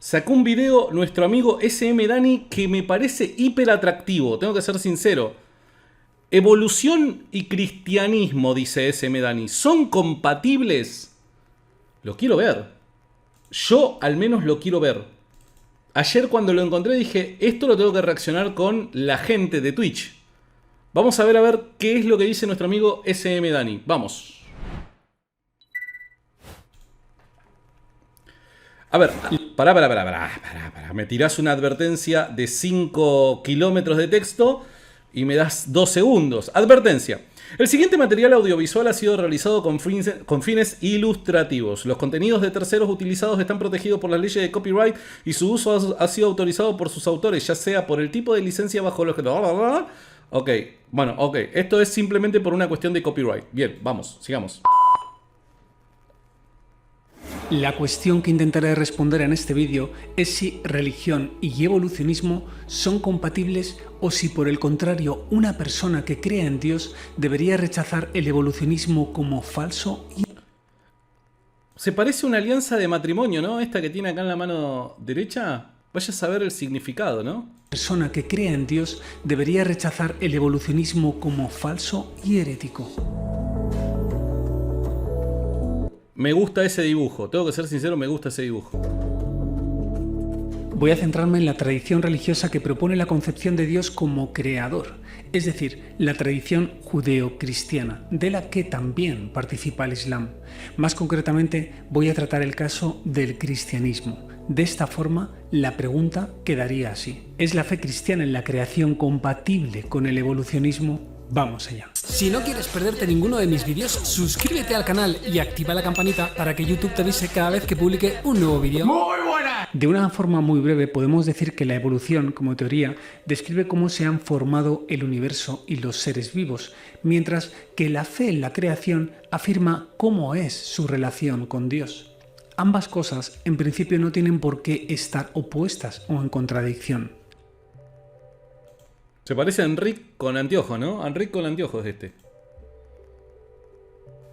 Sacó un video nuestro amigo SM Dani que me parece hiper atractivo, tengo que ser sincero. Evolución y cristianismo, dice SM Dani, ¿son compatibles? Lo quiero ver. Yo al menos lo quiero ver. Ayer cuando lo encontré dije, esto lo tengo que reaccionar con la gente de Twitch. Vamos a ver qué es lo que dice nuestro amigo SM Dani. Vamos. A ver, pará. Me tirás una advertencia de 5 kilómetros de texto y me das 2 segundos. Advertencia. El siguiente material audiovisual ha sido realizado con fines ilustrativos. Los contenidos de terceros utilizados están protegidos por las leyes de copyright y su uso ha sido autorizado por sus autores, ya sea por el tipo de licencia bajo los que... Ok, bueno, ok. Esto es simplemente por una cuestión de copyright. Bien, vamos, sigamos. La cuestión que intentaré responder en este vídeo es si religión y evolucionismo son compatibles o si por el contrario una persona que crea en Dios debería rechazar el evolucionismo como falso y... Se parece a una alianza de matrimonio, ¿no? Esta que tiene acá en la mano derecha. Vaya a saber el significado, ¿no? persona que crea en Dios debería rechazar el evolucionismo como falso y herético. Me gusta ese dibujo, tengo que ser sincero, me gusta ese dibujo. Voy a centrarme en la tradición religiosa que propone la concepción de Dios como creador, es decir, la tradición judeo-cristiana, de la que también participa el Islam. Más concretamente, voy a tratar el caso del cristianismo. De esta forma, la pregunta quedaría así. ¿Es la fe cristiana en la creación compatible con el evolucionismo? Vamos allá. Si no quieres perderte ninguno de mis vídeos, suscríbete al canal y activa la campanita para que YouTube te avise cada vez que publique un nuevo vídeo. ¡Muy buena! De una forma muy breve podemos decir que la evolución, como teoría, describe cómo se han formado el universo y los seres vivos, mientras que la fe en la creación afirma cómo es su relación con Dios. Ambas cosas, en principio, no tienen por qué estar opuestas o en contradicción. Se parece a Enric con anteojos, ¿no? Enric con anteojos este.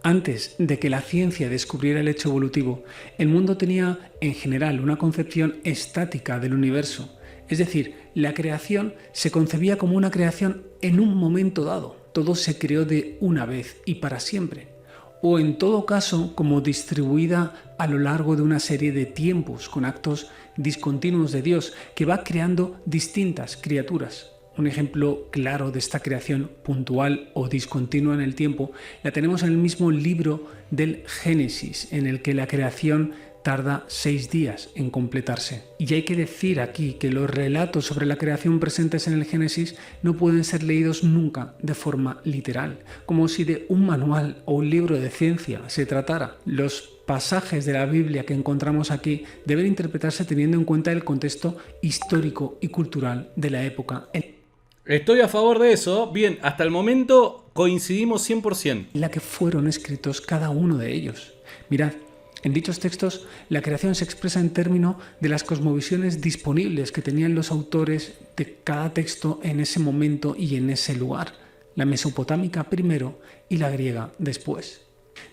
Antes de que la ciencia descubriera el hecho evolutivo, el mundo tenía en general una concepción estática del universo. Es decir, la creación se concebía como una creación en un momento dado. Todo se creó de una vez y para siempre. O en todo caso, como distribuida a lo largo de una serie de tiempos con actos discontinuos de Dios que va creando distintas criaturas. Un ejemplo claro de esta creación puntual o discontinua en el tiempo la tenemos en el mismo libro del Génesis, en el que la creación tarda 6 días en completarse. Y hay que decir aquí que los relatos sobre la creación presentes en el Génesis no pueden ser leídos nunca de forma literal, como si de un manual o un libro de ciencia se tratara. Los pasajes de la Biblia que encontramos aquí deben interpretarse teniendo en cuenta el contexto histórico y cultural de la época. Estoy a favor de eso. Bien, hasta el momento coincidimos 100%. En la que fueron escritos cada uno de ellos. Mirad, en dichos textos la creación se expresa en términos de las cosmovisiones disponibles que tenían los autores de cada texto en ese momento y en ese lugar. La mesopotámica primero y la griega después.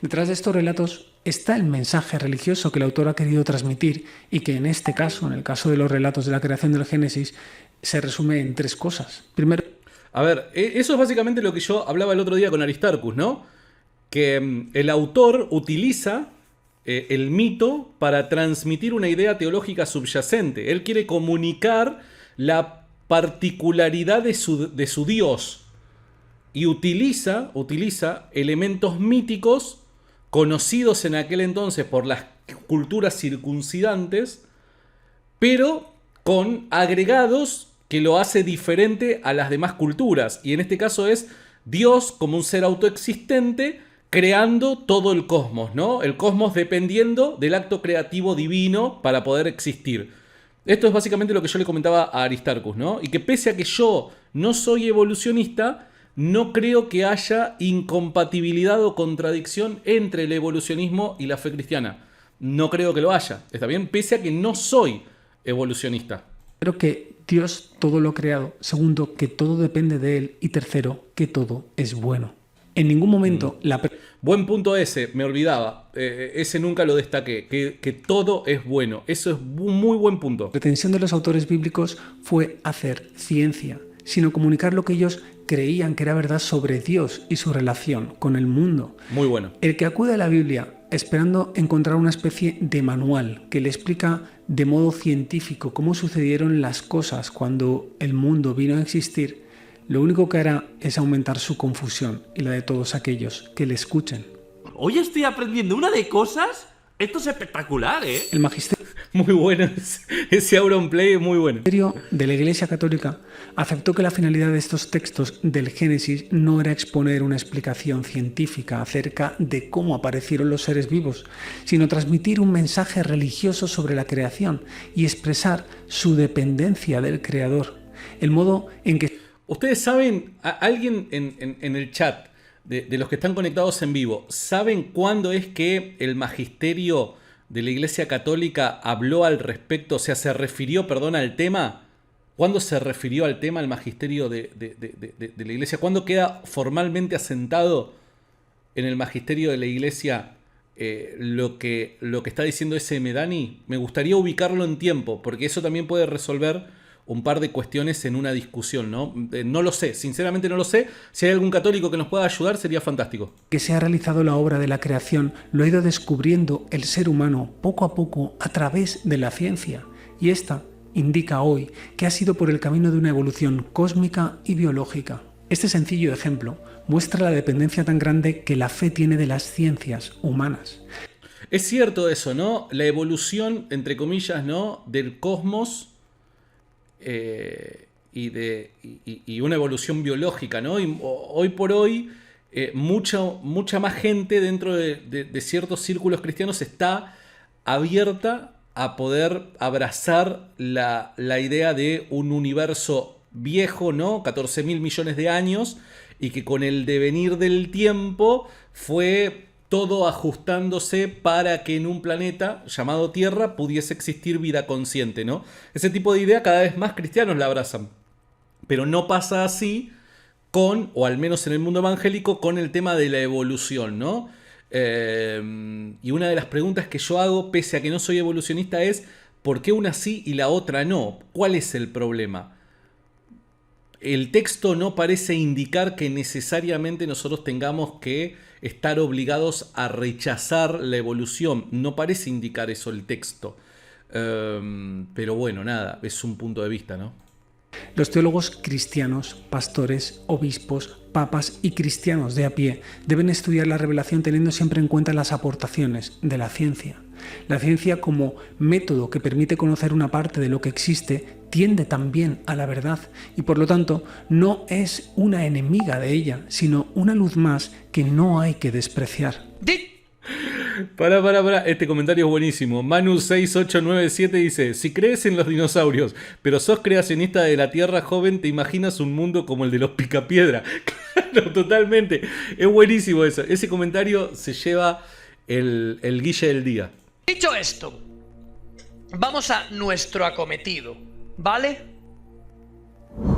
Detrás de estos relatos está el mensaje religioso que el autor ha querido transmitir y que en este caso, en el caso de los relatos de la creación del Génesis, se resume en 3 cosas. Primero, a ver, eso es básicamente lo que yo hablaba el otro día con Aristarchus, ¿no? Que el autor utiliza el mito para transmitir una idea teológica subyacente. Él quiere comunicar la particularidad de su Dios y utiliza elementos míticos conocidos en aquel entonces por las culturas circuncidantes, pero con agregados que lo hace diferente a las demás culturas. Y en este caso es Dios como un ser autoexistente creando todo el cosmos, ¿no? El cosmos dependiendo del acto creativo divino para poder existir. Esto es básicamente lo que yo le comentaba a Aristarchus, ¿no? Y que pese a que yo no soy evolucionista, no creo que haya incompatibilidad o contradicción entre el evolucionismo y la fe cristiana. No creo que lo haya, ¿está bien? Pese a que no soy evolucionista. Primero, que Dios todo lo ha creado. Segundo, que todo depende de Él. Y tercero, que todo es bueno. En ningún momento la Buen punto ese, me olvidaba. Ese nunca lo destaqué, que todo es bueno. Eso es un muy buen punto. pretensión de los autores bíblicos fue hacer ciencia, sino comunicar lo que ellos creían que era verdad sobre Dios y su relación con el mundo. Muy bueno. El que acude a la Biblia esperando encontrar una especie de manual que le explica de modo científico cómo sucedieron las cosas cuando el mundo vino a existir, lo único que hará es aumentar su confusión y la de todos aquellos que le escuchen. Hoy estoy aprendiendo una de cosas. Esto es espectacular, ¿eh? El magisterio Muy bueno. Ese Auronplay es muy bueno. de la Iglesia Católica aceptó que la finalidad de estos textos del Génesis no era exponer una explicación científica acerca de cómo aparecieron los seres vivos, sino transmitir un mensaje religioso sobre la creación y expresar su dependencia del Creador. El modo en que Ustedes saben, alguien en el chat de los que están conectados en vivo, ¿saben cuándo es que el magisterio de la Iglesia Católica habló al respecto? O sea, se refirió, perdón, al tema. ¿Cuándo se refirió al tema el magisterio de la Iglesia? ¿Cuándo queda formalmente asentado en el magisterio de la Iglesia lo que está diciendo ese Medani? Me gustaría ubicarlo en tiempo, porque eso también puede resolver un par de cuestiones en una discusión, ¿no? No lo sé, sinceramente no lo sé. Si hay algún católico que nos pueda ayudar, sería fantástico. que se ha realizado la obra de la creación lo ha ido descubriendo el ser humano poco a poco a través de la ciencia, y esta indica hoy que ha sido por el camino de una evolución cósmica y biológica. Este sencillo ejemplo muestra la dependencia tan grande que la fe tiene de las ciencias humanas. Es cierto eso, ¿no? La evolución, entre comillas, ¿no? Del cosmos y una evolución biológica, ¿no? Y hoy por hoy mucha más gente dentro de ciertos círculos cristianos está abierta a poder abrazar la idea de un universo viejo, ¿no? 14.000 millones de años, y que con el devenir del tiempo fue todo ajustándose para que en un planeta llamado Tierra pudiese existir vida consciente, ¿no? Ese tipo de idea cada vez más cristianos la abrazan. Pero no pasa así con, o al menos en el mundo evangélico, con el tema de la evolución, ¿no? Y una de las preguntas que yo hago, pese a que no soy evolucionista, es ¿por qué una sí y la otra no? ¿Cuál es el problema? El texto no parece indicar que necesariamente nosotros tengamos que estar obligados a rechazar la evolución. No parece indicar eso el texto. Pero bueno, nada, es un punto de vista, ¿no? Los teólogos cristianos, pastores, obispos, papas y cristianos de a pie deben estudiar la revelación teniendo siempre en cuenta las aportaciones de la ciencia. La ciencia, como método que permite conocer una parte de lo que existe, tiende también a la verdad y por lo tanto no es una enemiga de ella, sino una luz más que no hay que despreciar. Pará, este comentario es buenísimo. Manu6897 dice: si crees en los dinosaurios, pero sos creacionista de la Tierra, joven, te imaginas un mundo como el de los Picapiedra. Claro, totalmente. Es buenísimo eso. Ese comentario se lleva el guille del día. Dicho esto, vamos a nuestro acometido, ¿vale?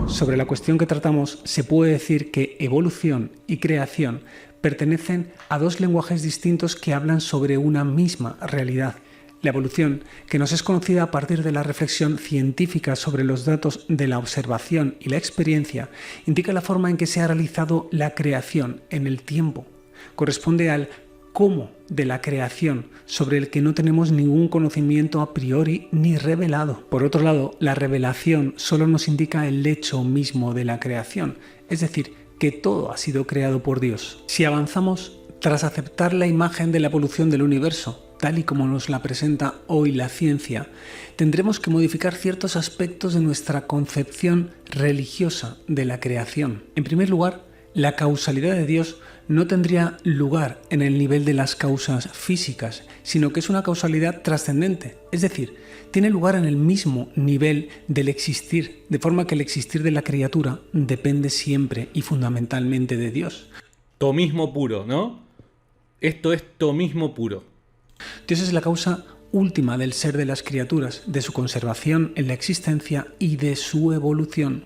Sobre la cuestión que tratamos, se puede decir que evolución y creación pertenecen a dos lenguajes distintos que hablan sobre una misma realidad. La evolución, que nos es conocida a partir de la reflexión científica sobre los datos de la observación y la experiencia, indica la forma en que se ha realizado la creación en el tiempo. Corresponde al cómo de la creación, sobre el que no tenemos ningún conocimiento a priori ni revelado. Por otro lado, la revelación solo nos indica el hecho mismo de la creación, es decir, que todo ha sido creado por Dios. Si avanzamos, tras aceptar la imagen de la evolución del universo, tal y como nos la presenta hoy la ciencia, tendremos que modificar ciertos aspectos de nuestra concepción religiosa de la creación. En primer lugar, la causalidad de Dios no tendría lugar en el nivel de las causas físicas, sino que es una causalidad trascendente, es decir, tiene lugar en el mismo nivel del existir, de forma que el existir de la criatura depende siempre y fundamentalmente de Dios. Tomismo puro, ¿no? Esto es tomismo puro. Dios es la causa última del ser de las criaturas, de su conservación en la existencia y de su evolución.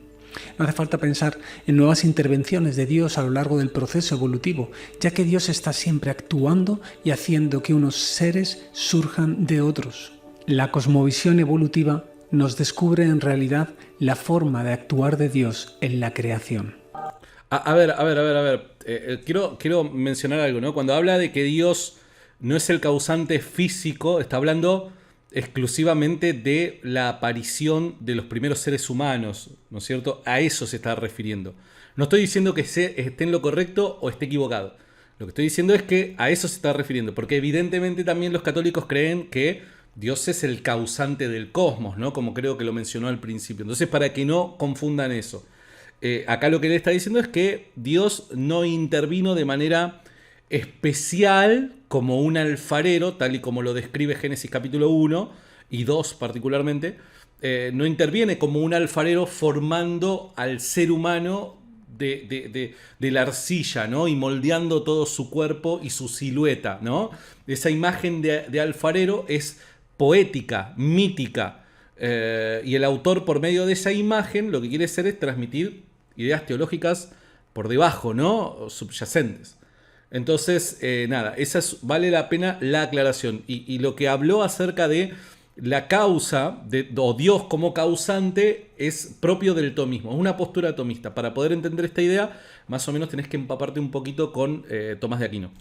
No hace falta pensar en nuevas intervenciones de Dios a lo largo del proceso evolutivo, ya que Dios está siempre actuando y haciendo que unos seres surjan de otros. La cosmovisión evolutiva nos descubre en realidad la forma de actuar de Dios en la creación. A ver. Quiero mencionar algo, ¿no? Cuando habla de que Dios no es el causante físico, está hablando exclusivamente de la aparición de los primeros seres humanos, ¿no es cierto? A eso se está refiriendo. No estoy diciendo que esté en lo correcto o esté equivocado. Lo que estoy diciendo es que a eso se está refiriendo, porque evidentemente también los católicos creen que Dios es el causante del cosmos, ¿no? Como creo que lo mencionó al principio. Entonces, para que no confundan eso. Acá lo que él está diciendo es que Dios no intervino de manera especial como un alfarero, tal y como lo describe Génesis capítulo 1 y 2 particularmente. No interviene como un alfarero formando al ser humano de la arcilla, ¿no? Y moldeando todo su cuerpo y su silueta, ¿no? Esa imagen de alfarero es poética, mítica. Y el autor, por medio de esa imagen, lo que quiere hacer es transmitir ideas teológicas por debajo, ¿no? Subyacentes. Entonces, vale la pena la aclaración. Y lo que habló acerca de la causa, o Dios como causante, es propio del tomismo. Es una postura tomista. Para poder entender esta idea, más o menos tenés que empaparte un poquito con Tomás de Aquino.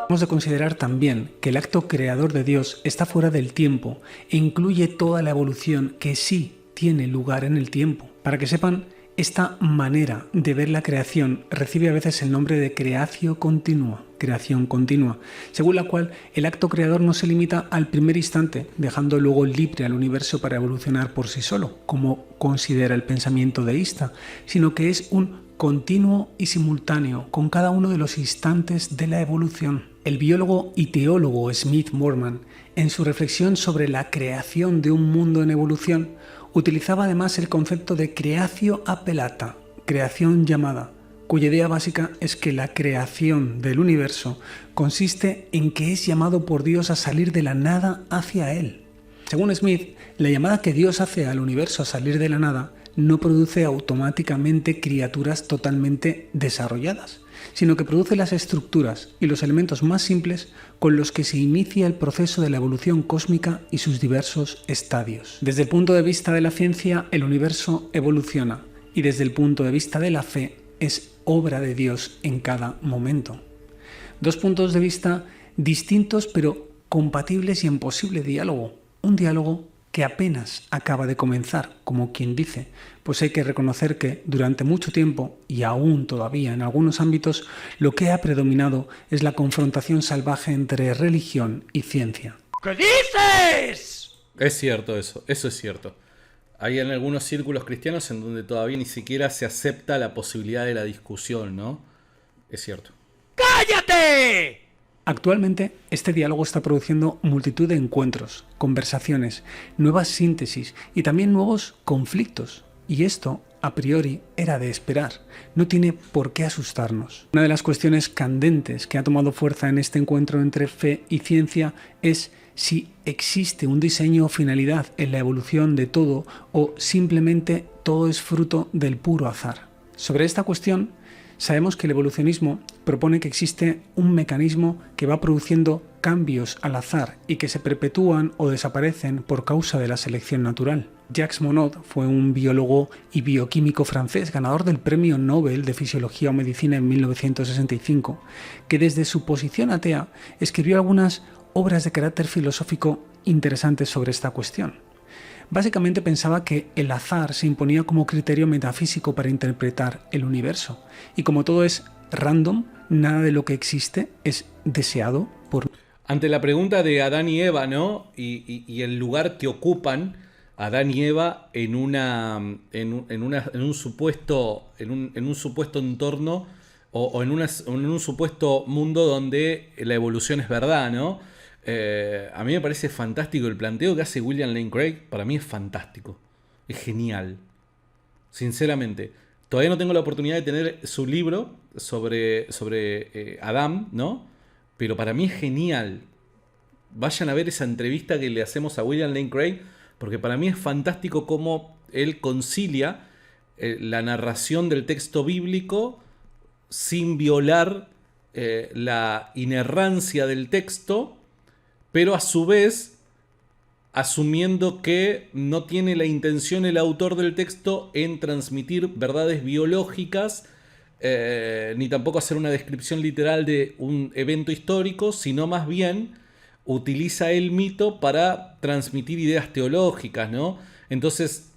Hemos de considerar también que el acto creador de Dios está fuera del tiempo e incluye toda la evolución que sí tiene lugar en el tiempo. Para que sepan, esta manera de ver la creación recibe a veces el nombre de creación continua, según la cual el acto creador no se limita al primer instante, dejando luego libre al universo para evolucionar por sí solo, como considera el pensamiento deísta, sino que es un continuo y simultáneo con cada uno de los instantes de la evolución. El biólogo y teólogo Smith Morman, en su reflexión sobre la creación de un mundo en evolución, utilizaba además el concepto de creatio appellata, creación llamada, cuya idea básica es que la creación del universo consiste en que es llamado por Dios a salir de la nada hacia él. Según Smith, la llamada que Dios hace al universo a salir de la nada no produce automáticamente criaturas totalmente desarrolladas, sino que produce las estructuras y los elementos más simples con los que se inicia el proceso de la evolución cósmica y sus diversos estadios. Desde el punto de vista de la ciencia, el universo evoluciona, y desde el punto de vista de la fe, es obra de Dios en cada momento. Dos puntos de vista distintos pero compatibles y en posible diálogo. Un diálogo que apenas acaba de comenzar, como quien dice, pues hay que reconocer que durante mucho tiempo, y aún todavía en algunos ámbitos, lo que ha predominado es la confrontación salvaje entre religión y ciencia. ¿Qué dices? Es cierto eso es cierto. Hay en algunos círculos cristianos en donde todavía ni siquiera se acepta la posibilidad de la discusión, ¿no? Es cierto. ¡Cállate! Actualmente, este diálogo está produciendo multitud de encuentros, conversaciones, nuevas síntesis y también nuevos conflictos. Y esto, a priori, era de esperar. No tiene por qué asustarnos. Una de las cuestiones candentes que ha tomado fuerza en este encuentro entre fe y ciencia es si existe un diseño o finalidad en la evolución de todo o simplemente todo es fruto del puro azar. Sobre esta cuestión, sabemos que el evolucionismo propone que existe un mecanismo que va produciendo cambios al azar y que se perpetúan o desaparecen por causa de la selección natural. Jacques Monod fue un biólogo y bioquímico francés ganador del Premio Nobel de Fisiología o Medicina en 1965, que desde su posición atea escribió algunas obras de carácter filosófico interesantes sobre esta cuestión. Básicamente pensaba que el azar se imponía como criterio metafísico para interpretar el universo. Y como todo es random, nada de lo que existe es deseado por... Ante la pregunta de Adán y Eva, ¿no? Y el lugar que ocupan Adán y Eva en un supuesto entorno o en un supuesto mundo donde la evolución es verdad, ¿no? A mí me parece fantástico el planteo que hace William Lane Craig. Para mí es fantástico, es genial, sinceramente. Todavía no tengo la oportunidad de tener su libro sobre Adán, ¿no? Pero para mí es genial. Vayan a ver esa entrevista que le hacemos a William Lane Craig, porque para mí es fantástico cómo él concilia la narración del texto bíblico sin violar la inerrancia del texto, pero a su vez asumiendo que no tiene la intención el autor del texto en transmitir verdades biológicas, ni tampoco hacer una descripción literal de un evento histórico, sino más bien utiliza el mito para transmitir ideas teológicas, ¿no? Entonces,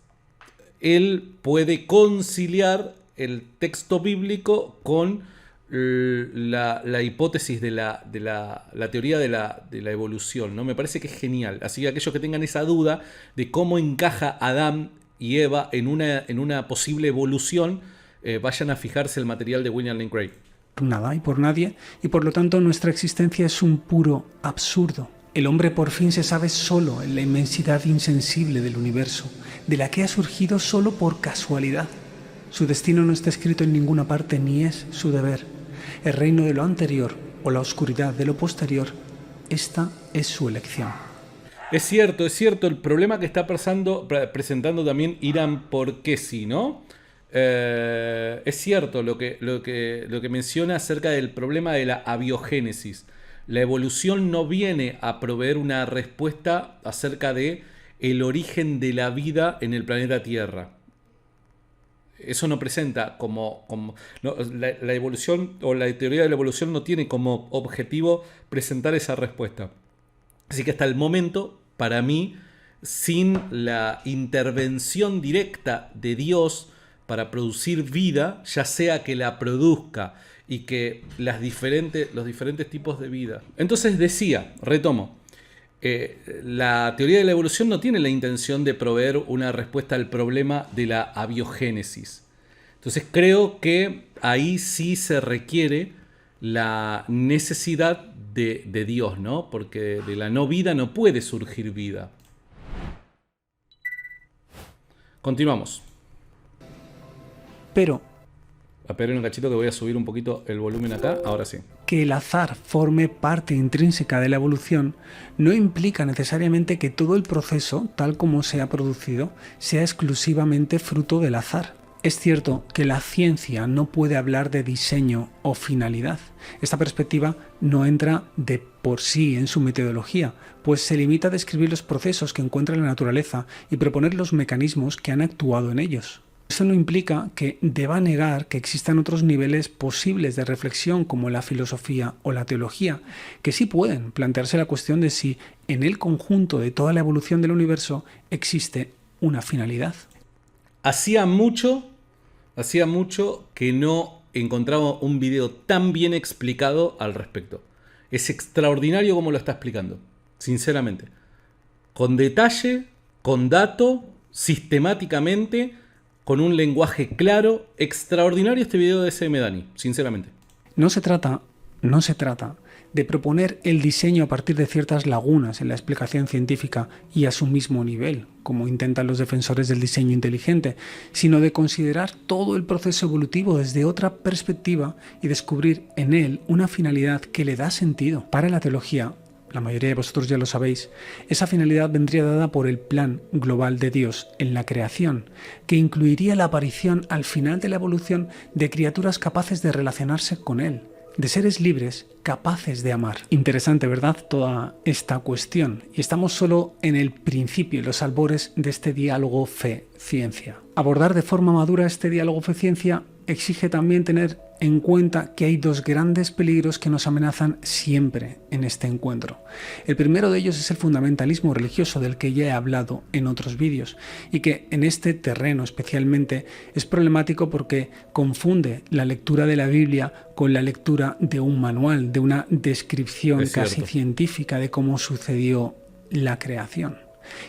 él puede conciliar el texto bíblico con la hipótesis de la teoría de la evolución, ¿no? Me parece que es genial. Así que aquellos que tengan esa duda de cómo encaja Adán y Eva en una posible evolución, vayan a fijarse el material de William Lane Craig. Nada y por nadie, y por lo tanto nuestra existencia es un puro absurdo. El hombre por fin se sabe solo en la inmensidad insensible del universo, de la que ha surgido solo por casualidad. Su destino no está escrito en ninguna parte, ni es su deber. El reino de lo anterior o la oscuridad de lo posterior, esta es su elección. Es cierto, el problema que está presentando también Iram Porkesi, ¿no? Es cierto lo que menciona acerca del problema de la abiogénesis. La evolución no viene a proveer una respuesta acerca de el origen de la vida en el planeta Tierra. Eso no presenta la evolución o la teoría de la evolución no tiene como objetivo presentar esa respuesta. Así que hasta el momento, para mí, sin la intervención directa de Dios para producir vida, ya sea que la produzca y que los diferentes tipos de vida. Entonces decía, retomo, la teoría de la evolución no tiene la intención de proveer una respuesta al problema de la abiogénesis. Entonces creo que ahí sí se requiere la necesidad de Dios, ¿no? Porque de la no vida no puede surgir vida. Continuamos. Pero esperen un cachito que voy a subir un poquito el volumen acá, ahora sí. Que el azar forme parte intrínseca de la evolución no implica necesariamente que todo el proceso, tal como se ha producido, sea exclusivamente fruto del azar. Es cierto que la ciencia no puede hablar de diseño o finalidad. Esta perspectiva no entra de por sí en su metodología, pues se limita a describir los procesos que encuentra la naturaleza y proponer los mecanismos que han actuado en ellos. Eso no implica que deba negar que existan otros niveles posibles de reflexión como la filosofía o la teología, que sí pueden plantearse la cuestión de si en el conjunto de toda la evolución del universo existe una finalidad. Hacía mucho que no encontraba un video tan bien explicado al respecto. Es extraordinario cómo lo está explicando, sinceramente. Con detalle, con dato, sistemáticamente, con un lenguaje claro. Extraordinario este video de SM Dani, sinceramente. No se trata de proponer el diseño a partir de ciertas lagunas en la explicación científica y a su mismo nivel, como intentan los defensores del diseño inteligente, sino de considerar todo el proceso evolutivo desde otra perspectiva y descubrir en él una finalidad que le da sentido. Para la teología, la mayoría de vosotros ya lo sabéis, esa finalidad vendría dada por el plan global de Dios en la creación, que incluiría la aparición al final de la evolución de criaturas capaces de relacionarse con Él, de seres libres capaces de amar. Interesante, ¿verdad? Toda esta cuestión. Y estamos solo en el principio, en los albores de este diálogo fe-ciencia. Abordar de forma madura este diálogo fe-ciencia exige también tener en cuenta que hay dos grandes peligros que nos amenazan siempre en este encuentro. El primero de ellos es el fundamentalismo religioso, del que ya he hablado en otros vídeos, y que en este terreno especialmente es problemático porque confunde la lectura de la Biblia con la lectura de un manual, de una descripción casi científica de cómo sucedió la creación.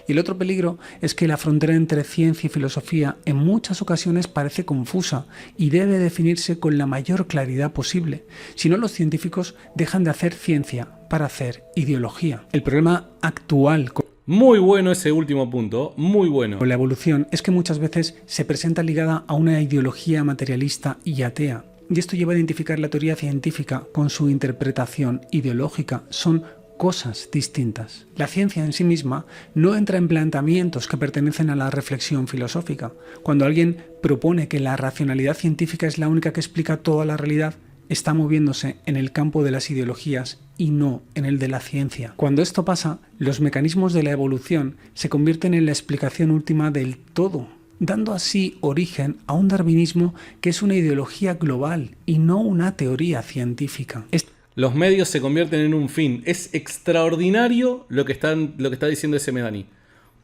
Y el otro peligro es que la frontera entre ciencia y filosofía en muchas ocasiones parece confusa y debe definirse con la mayor claridad posible. Si no, los científicos dejan de hacer ciencia para hacer ideología. El problema actual muy bueno ese último punto, muy bueno. con la evolución es que muchas veces se presenta ligada a una ideología materialista y atea. Y esto lleva a identificar la teoría científica con su interpretación ideológica. Son cosas distintas. La ciencia en sí misma no entra en planteamientos que pertenecen a la reflexión filosófica. Cuando alguien propone que la racionalidad científica es la única que explica toda la realidad, está moviéndose en el campo de las ideologías y no en el de la ciencia. Cuando esto pasa, los mecanismos de la evolución se convierten en la explicación última del todo, dando así origen a un darwinismo que es una ideología global y no una teoría científica. Los medios se convierten en un fin. Es extraordinario lo que está diciendo ese Medani.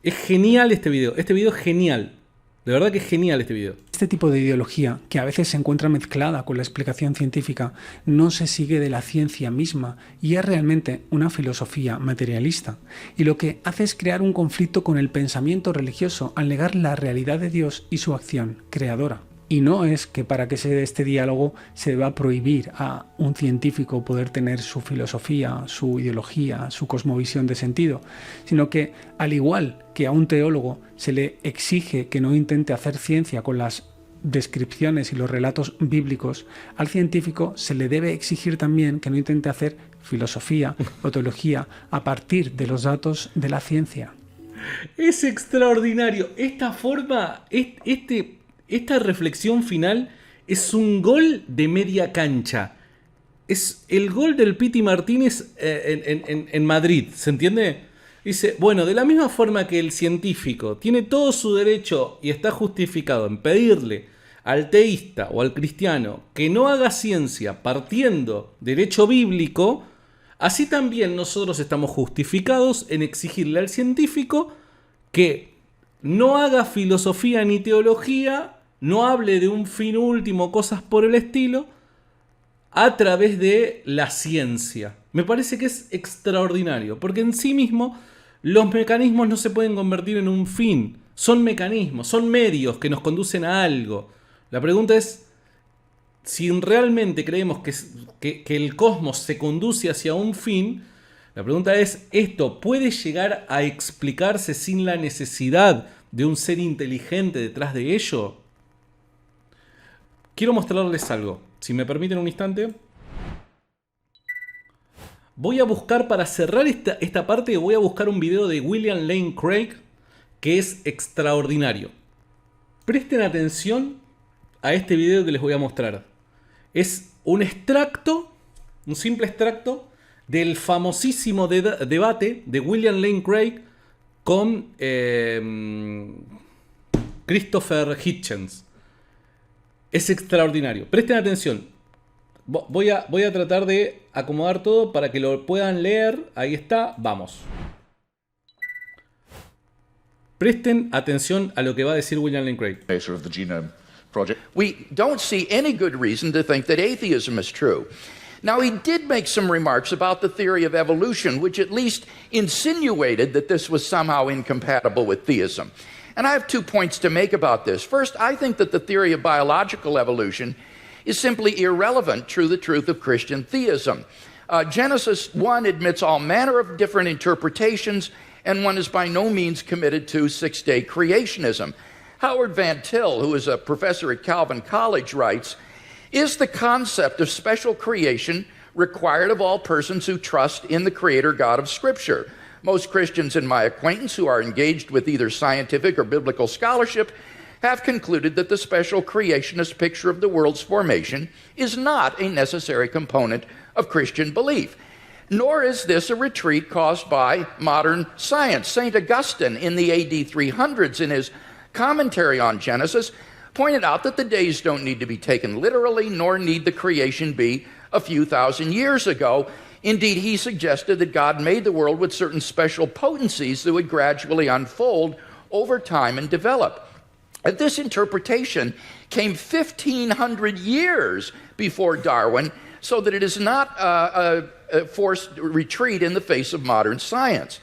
Es genial este video. Este video es genial. De verdad que es genial este video. Este tipo de ideología, que a veces se encuentra mezclada con la explicación científica, no se sigue de la ciencia misma y es realmente una filosofía materialista. Y lo que hace es crear un conflicto con el pensamiento religioso al negar la realidad de Dios y su acción creadora. Y no es que para que se dé este diálogo se deba prohibir a un científico poder tener su filosofía, su ideología, su cosmovisión de sentido, sino que al igual que a un teólogo se le exige que no intente hacer ciencia con las descripciones y los relatos bíblicos, al científico se le debe exigir también que no intente hacer filosofía o teología a partir de los datos de la ciencia. Es extraordinario. Esta forma, esta reflexión final es un gol de media cancha. Es el gol del Piti Martínez en Madrid, ¿se entiende? Dice, bueno, de la misma forma que el científico tiene todo su derecho y está justificado en pedirle al teísta o al cristiano que no haga ciencia partiendo del hecho bíblico, así también nosotros estamos justificados en exigirle al científico que no haga filosofía ni teología, no hable de un fin último, cosas por el estilo, a través de la ciencia. Me parece que es extraordinario, porque en sí mismo los mecanismos no se pueden convertir en un fin. Son mecanismos, son medios que nos conducen a algo. La pregunta es, si realmente creemos que el cosmos se conduce hacia un fin, la pregunta es, ¿esto puede llegar a explicarse sin la necesidad de un ser inteligente detrás de ello? Quiero mostrarles algo. Si me permiten un instante. Voy a buscar, para cerrar esta parte, voy a buscar un video de William Lane Craig que es extraordinario. Presten atención a este video que les voy a mostrar. Es un extracto, un simple extracto del famosísimo debate de William Lane Craig con Christopher Hitchens. Es extraordinario. Presten atención. Voy a tratar de acomodar todo para que lo puedan leer. Ahí está. Vamos. Presten atención a lo que va a decir William Lane Craig. Of the Genome Project. We don't see any good reason to think that atheism is true. Now, he did make some remarks about the theory of evolution, which at least insinuated that this was somehow incompatible with theism. And I have 2 points to make about this. First, I think that the theory of biological evolution is simply irrelevant to the truth of Christian theism. Genesis 1 admits all manner of different interpretations, and one is by no means committed to six-day creationism. Howard Van Til, who is a professor at Calvin College, writes, "Is the concept of special creation required of all persons who trust in the Creator God of Scripture? Most Christians in my acquaintance who are engaged with either scientific or biblical scholarship have concluded that the special creationist picture of the world's formation is not a necessary component of Christian belief. Nor is this a retreat caused by modern science. St. Augustine in the AD 300s in his commentary on Genesis pointed out that the days don't need to be taken literally, nor need the creation be a few thousand years ago. Indeed, he suggested that God made the world with certain special potencies that would gradually unfold over time and develop. This interpretation came 1,500 years before Darwin, so that it is not a forced retreat in the face of modern science.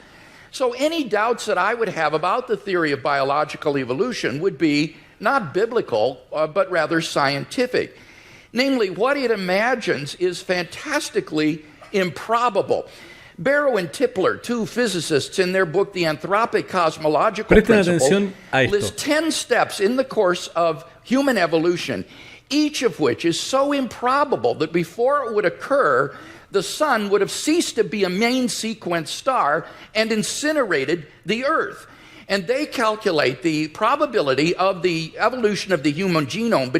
So any doubts that I would have about the theory of biological evolution would be not biblical, but rather scientific. Namely, what it imagines is fantastically improbable. Barrow and Tipler, two physicists, in their book The Anthropic Cosmological Principle, list 10 steps in the course of human evolution, each of which is so improbable that before it would occur, the sun would have ceased to be a main sequence star and incinerated the Earth. And they calculate the probability of the evolution of the human genome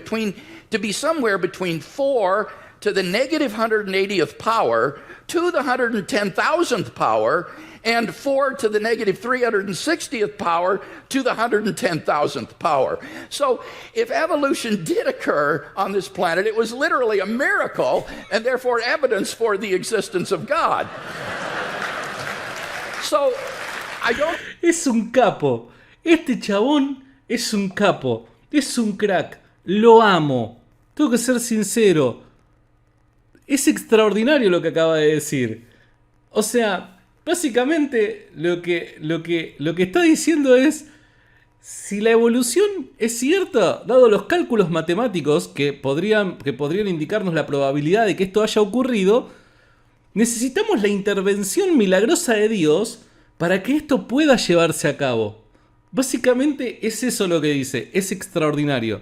to be somewhere between 4 to the negative 180th power to the 110,000th power, and 4 to the negative 360th power to the 110,000th power. So if evolution did occur on this planet, it was literally a miracle and therefore evidence for the existence of God. So I don't... Es un capo. Este chabón es un capo. Es un crack. Lo amo. Tengo que ser sincero. Es extraordinario lo que acaba de decir. O sea, básicamente lo que está diciendo es: si la evolución es cierta, dado los cálculos matemáticos que podrían indicarnos la probabilidad de que esto haya ocurrido, necesitamos la intervención milagrosa de Dios para que esto pueda llevarse a cabo. Básicamente es eso lo que dice. Es extraordinario.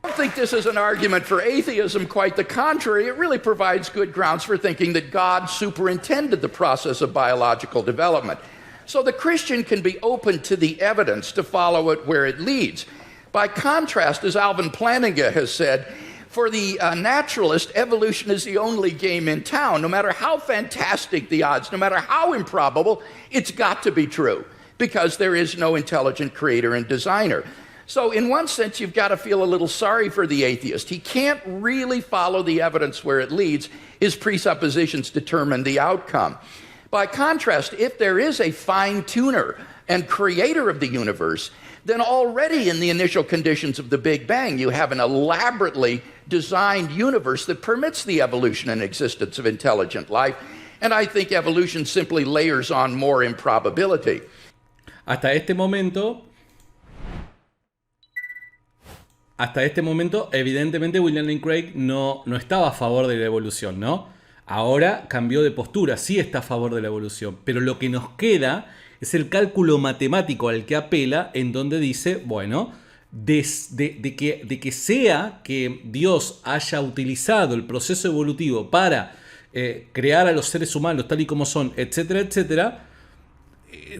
I don't think this is an argument for atheism. Quite the contrary. It really provides good grounds for thinking that God superintended the process of biological development. So the Christian can be open to the evidence to follow it where it leads. By contrast, as Alvin Plantinga has said, for the naturalist, evolution is the only game in town. No matter how fantastic the odds, no matter how improbable, it's got to be true, because there is no intelligent creator and designer. So in one sense, you've got to feel a little sorry for the atheist. He can't really follow the evidence where it leads. His presuppositions determine the outcome. By contrast, if there is a fine-tuner and creator of the universe, then already in the initial conditions of the Big Bang, you have an elaborately designed universe that permits the evolution and existence of intelligent life. And I think evolution simply layers on more improbability. Hasta este momento, evidentemente William Lane Craig no estaba a favor de la evolución, ¿no? Ahora cambió de postura, sí está a favor de la evolución, pero lo que nos queda es el cálculo matemático al que apela, en donde dice, bueno, de que sea que Dios haya utilizado el proceso evolutivo para crear a los seres humanos tal y como son, etcétera, etcétera,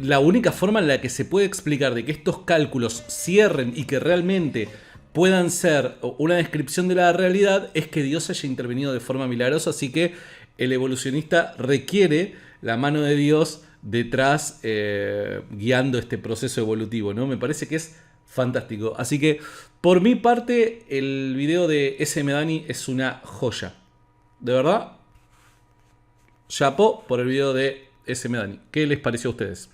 la única forma en la que se puede explicar de que estos cálculos cierren y que realmente puedan ser una descripción de la realidad es que Dios haya intervenido de forma milagrosa. Así que el evolucionista requiere la mano de Dios detrás, guiando este proceso evolutivo, ¿no? Me parece que es fantástico. Así que por mi parte el video de S.M. Dani es una joya. De verdad, chapó por el video de S.M. Dani. ¿Qué les pareció a ustedes?